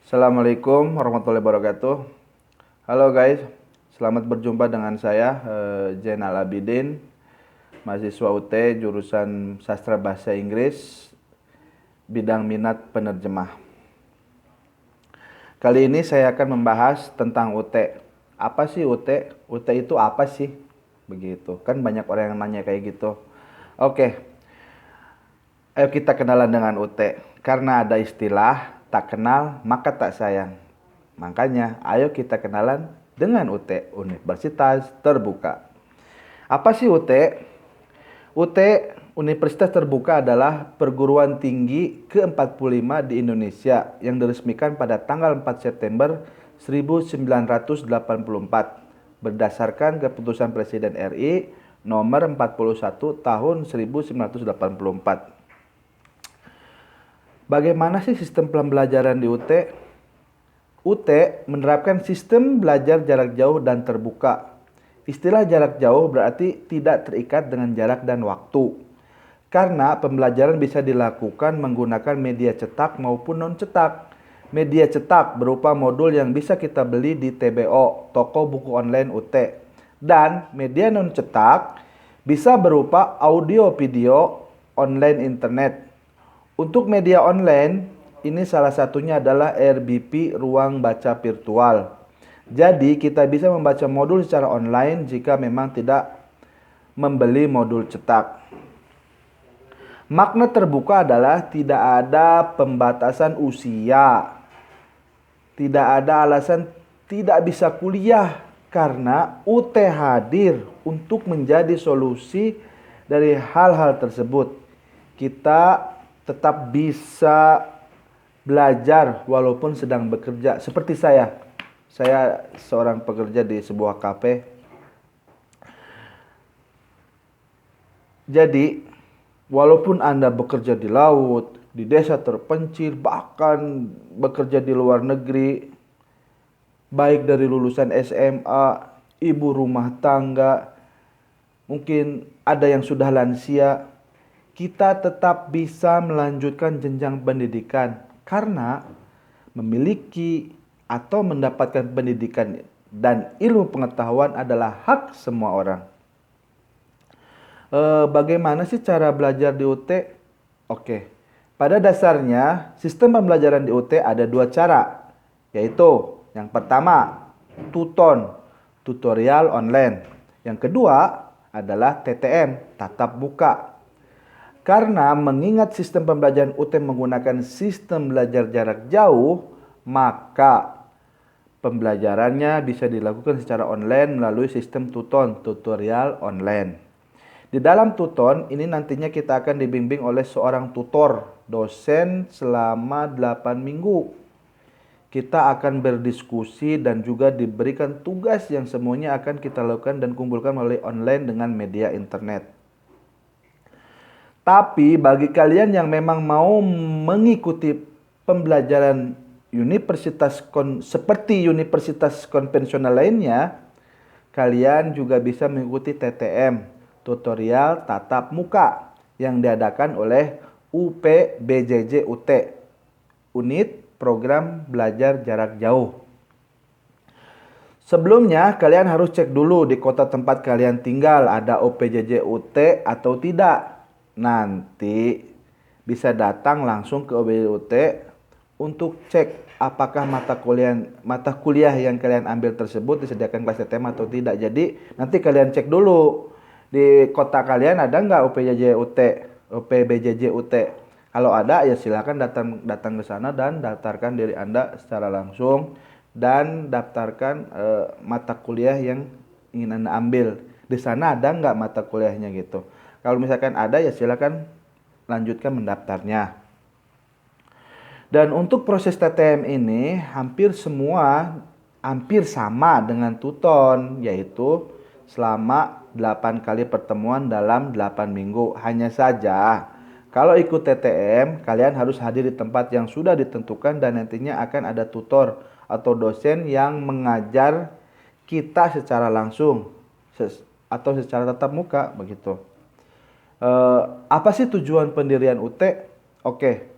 Assalamualaikum warahmatullahi wabarakatuh. Halo guys, selamat berjumpa dengan saya Zainal Abidin, mahasiswa UT jurusan Sastra Bahasa Inggris, bidang minat penerjemah. Kali ini saya akan membahas tentang UT. Apa sih UT? UT itu apa sih? Begitu. Kan banyak orang yang nanya kayak gitu. Oke, ayo kita kenalan dengan UT. Karena ada istilah tak kenal maka tak sayang. Makanya ayo kita kenalan dengan UT, Universitas Terbuka. Apa sih UT? UT, Universitas Terbuka adalah perguruan tinggi ke-45 di Indonesia yang diresmikan pada tanggal 4 September 1984 berdasarkan keputusan Presiden RI nomor 41 tahun 1984. Bagaimana sih sistem pembelajaran di UT? UT menerapkan sistem belajar jarak jauh dan terbuka. Istilah jarak jauh berarti tidak terikat dengan jarak dan waktu. Karena pembelajaran bisa dilakukan menggunakan media cetak maupun non-cetak. Media cetak berupa modul yang bisa kita beli di TBO, toko buku online UT. Dan media non-cetak bisa berupa audio video online internet. Untuk media online, ini salah satunya adalah RBP Ruang Baca Virtual. Jadi kita bisa membaca modul secara online jika memang tidak membeli modul cetak. Makna terbuka adalah tidak ada pembatasan usia. Tidak ada alasan tidak bisa kuliah karena UT hadir untuk menjadi solusi dari hal-hal tersebut. Kita tetap bisa belajar walaupun sedang bekerja. Seperti saya seorang pekerja di sebuah kafe. Jadi, walaupun Anda bekerja di laut, di desa terpencil, bahkan bekerja di luar negeri, baik dari lulusan SMA, ibu rumah tangga, mungkin ada yang sudah lansia, kita tetap bisa melanjutkan jenjang pendidikan karena memiliki atau mendapatkan pendidikan dan ilmu pengetahuan adalah hak semua orang. Bagaimana sih cara belajar di UT? Oke, pada dasarnya sistem pembelajaran di UT ada dua cara, yaitu yang pertama tuton, tutorial online. Yang kedua adalah TTM, tatap muka. Karena mengingat sistem pembelajaran UT menggunakan sistem belajar jarak jauh, maka pembelajarannya bisa dilakukan secara online melalui sistem tuton, tutorial online. Di dalam tuton ini nantinya kita akan dibimbing oleh seorang tutor, dosen selama 8 minggu. Kita akan berdiskusi dan juga diberikan tugas yang semuanya akan kita lakukan dan kumpulkan melalui online dengan media internet. Tapi bagi kalian yang memang mau mengikuti pembelajaran seperti universitas konvensional lainnya, kalian juga bisa mengikuti TTM, tutorial tatap muka, yang diadakan oleh UPBJJ UT, Unit Program Belajar Jarak Jauh. Sebelumnya kalian harus cek dulu di kota tempat kalian tinggal ada UPJJ UT atau tidak. Nanti bisa datang langsung ke UBUT untuk cek apakah mata kuliah yang kalian ambil tersebut disediakan kelas TTM atau tidak. Jadi nanti kalian cek dulu di kota kalian ada nggak UPJJ UT, UPBJJ UT. Kalau ada ya silakan datang ke sana dan daftarkan diri Anda secara langsung dan daftarkan mata kuliah yang ingin Anda ambil. Di sana ada nggak mata kuliahnya gitu. Kalau misalkan ada ya silakan lanjutkan mendaftarnya. Dan untuk proses TTM ini hampir sama dengan tuton, yaitu selama 8 kali pertemuan dalam 8 minggu. Hanya saja kalau ikut TTM kalian harus hadir di tempat yang sudah ditentukan dan nantinya akan ada tutor atau dosen yang mengajar kita secara langsung atau secara tatap muka begitu. Apa sih tujuan pendirian UT? Oke,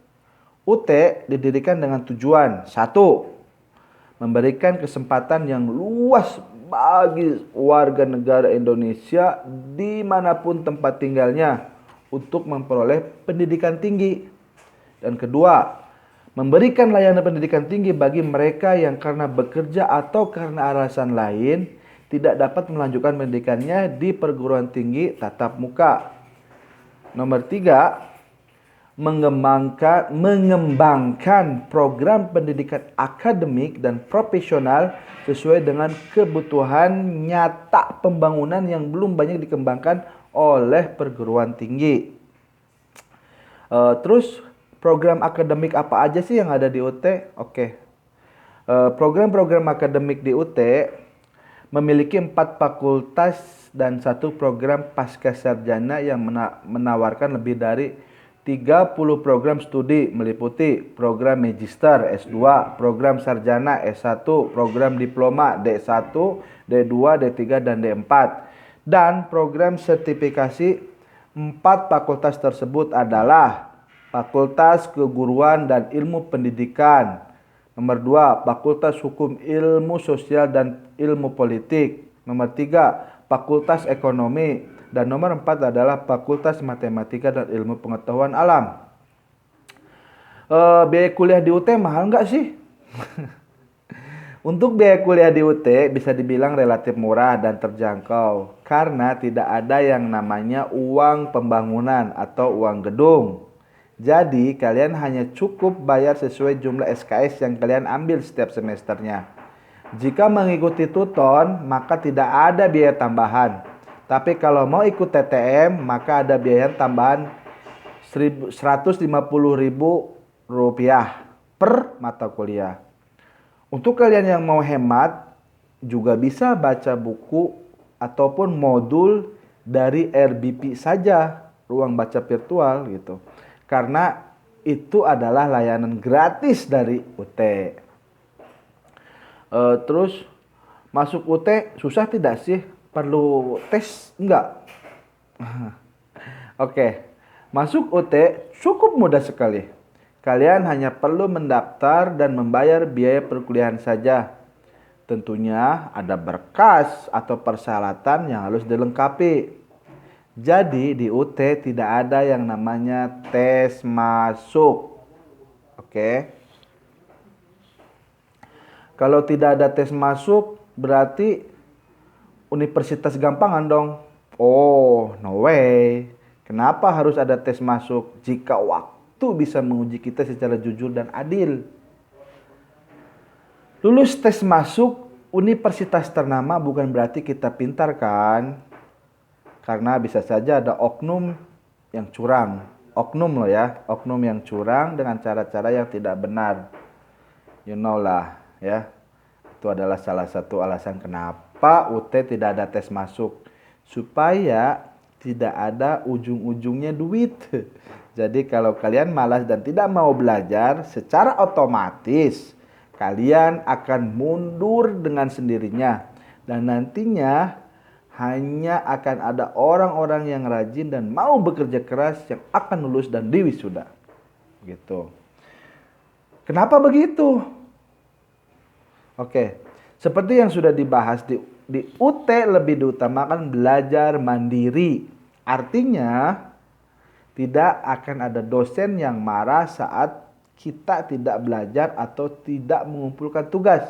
UT didirikan dengan tujuan satu, memberikan kesempatan yang luas bagi warga negara Indonesia dimanapun tempat tinggalnya untuk memperoleh pendidikan tinggi. Dan kedua, memberikan layanan pendidikan tinggi bagi mereka yang karena bekerja atau karena alasan lain tidak dapat melanjutkan pendidikannya di perguruan tinggi tatap muka. Nomor tiga, mengembangkan program pendidikan akademik dan profesional sesuai dengan kebutuhan nyata pembangunan yang belum banyak dikembangkan oleh perguruan tinggi. Terus program akademik apa aja sih yang ada di UT? Oke. Program-program akademik di UT memiliki 4 fakultas dan 1 program pasca sarjana yang menawarkan lebih dari 30 program studi meliputi program magister S2, program sarjana S1, program diploma D1, D2, D3, dan D4. Dan program sertifikasi 4 fakultas tersebut adalah Fakultas Keguruan dan Ilmu Pendidikan. Nomor 2, Fakultas Hukum Ilmu Sosial dan Ilmu Politik. Nomor 3, Fakultas Ekonomi. Dan nomor 4 adalah Fakultas Matematika dan Ilmu Pengetahuan Alam. Biaya kuliah di UT mahal nggak sih? Untuk biaya kuliah di UT bisa dibilang relatif murah dan terjangkau. Karena tidak ada yang namanya uang pembangunan atau uang gedung. Jadi kalian hanya cukup bayar sesuai jumlah SKS yang kalian ambil setiap semesternya. Jika mengikuti tuton, maka tidak ada biaya tambahan. Tapi kalau mau ikut TTM, maka ada biaya tambahan Rp150.000 per mata kuliah. Untuk kalian yang mau hemat, juga bisa baca buku ataupun modul dari RBP saja, ruang baca virtual gitu. Karena itu adalah layanan gratis dari UT. Terus masuk UT susah tidak sih? Perlu tes? Enggak. Oke. Masuk UT cukup mudah sekali. Kalian hanya perlu mendaftar dan membayar biaya perkuliahan saja. Tentunya ada berkas atau persyaratan yang harus dilengkapi. Jadi di UT tidak ada yang namanya tes masuk. Oke. Kalau tidak ada tes masuk berarti universitas gampangan dong. Oh, no way. Kenapa harus ada tes masuk jika waktu bisa menguji kita secara jujur dan adil? Lulus tes masuk universitas ternama bukan berarti kita pintar kan? Karena bisa saja ada oknum yang curang. Oknum loh ya, oknum yang curang dengan cara-cara yang tidak benar. You know lah ya. Itu adalah salah satu alasan kenapa UT tidak ada tes masuk. Supaya tidak ada ujung-ujungnya duit. Jadi kalau kalian malas dan tidak mau belajar, secara otomatis kalian akan mundur dengan sendirinya. Dan nantinya hanya akan ada orang-orang yang rajin dan mau bekerja keras yang akan lulus dan diwisuda. Gitu. Kenapa begitu? Oke, seperti yang sudah dibahas di UT lebih diutamakan belajar mandiri. Artinya tidak akan ada dosen yang marah saat kita tidak belajar atau tidak mengumpulkan tugas.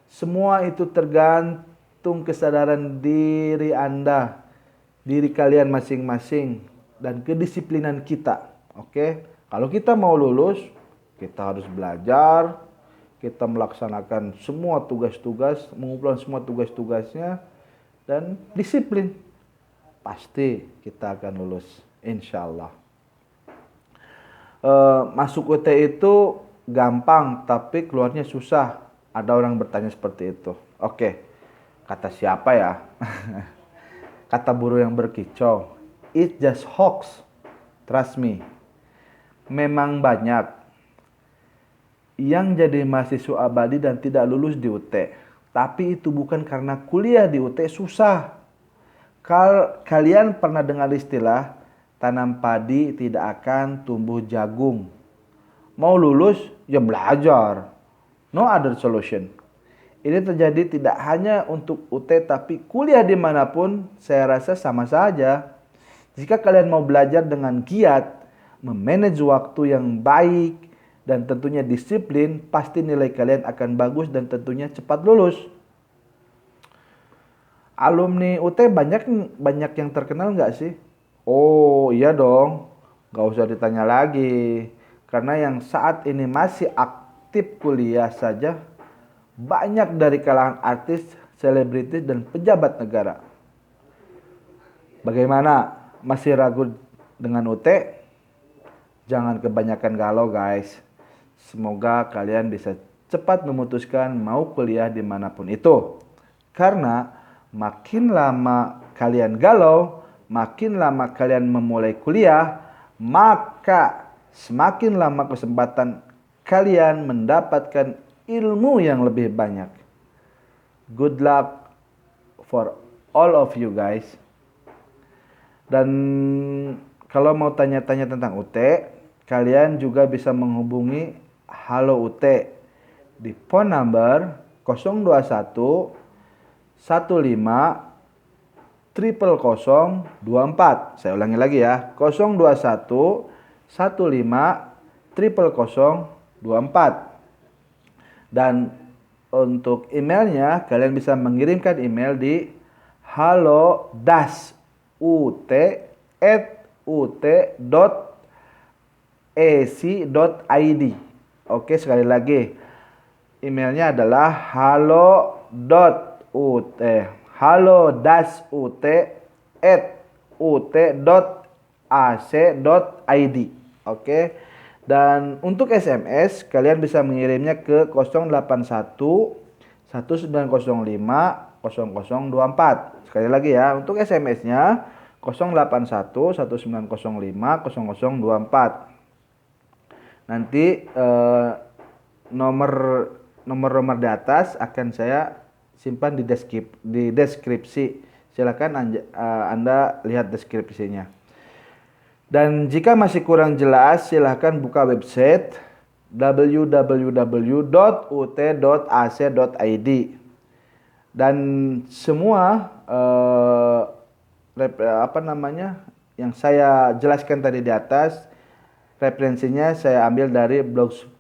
Semua itu tergantung kesadaran diri Anda, diri kalian masing-masing, dan kedisiplinan kita. Oke, kalau kita mau lulus, kita harus belajar. Kita melaksanakan semua tugas-tugas, mengumpulkan semua tugas-tugasnya, dan disiplin. Pasti kita akan lulus, insya Allah. Masuk UT itu gampang, tapi keluarnya susah. Ada orang bertanya seperti itu. Oke, kata siapa ya? Kata burung yang berkicau. It's just hoax. Trust me. Memang banyak yang jadi mahasiswa abadi dan tidak lulus di UT. Tapi itu bukan karena kuliah di UT susah. Kalian pernah dengar istilah tanam padi tidak akan tumbuh jagung. Mau lulus, ya belajar. No other solution. Ini terjadi tidak hanya untuk UT, tapi kuliah dimanapun saya rasa sama saja. Jika kalian mau belajar dengan giat, memanage waktu yang baik, dan tentunya disiplin, pasti nilai kalian akan bagus dan tentunya cepat lulus. Alumni UT banyak yang terkenal nggak sih? Oh iya dong, nggak usah ditanya lagi. Karena yang saat ini masih aktif kuliah saja, banyak dari kalangan artis, selebritis, dan pejabat negara. Bagaimana? Masih ragu dengan UT? Jangan kebanyakan galau guys. Semoga kalian bisa cepat memutuskan mau kuliah dimanapun itu. Karena makin lama kalian galau, makin lama kalian memulai kuliah, maka semakin lama kesempatan kalian mendapatkan ilmu yang lebih banyak. Good luck for all of you guys. Dan kalau mau tanya-tanya tentang UT, kalian juga bisa menghubungi Halo UT di phone number 021 15 000 24. Saya ulangi lagi ya, 021 15 000 24. Dan untuk emailnya, kalian bisa mengirimkan email di halo-ut@ut.ac.id. Oke, sekali lagi. Emailnya adalah halo.ut@ut.ac.id. Oke. Dan untuk SMS kalian bisa mengirimnya ke 081 1905 0024. Sekali lagi ya, untuk SMS-nya 081 1905 0024. Nanti nomor di atas akan saya simpan di deskripsi. Silakan Anda lihat deskripsinya. Dan jika masih kurang jelas, silakan buka website www.ut.ac.id. Dan semua yang saya jelaskan tadi di atas, referensinya saya ambil dari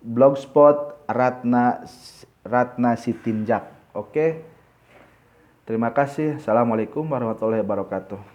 blogspot Ratna Sitinjak. Oke. Terima kasih. Assalamualaikum warahmatullahi wabarakatuh.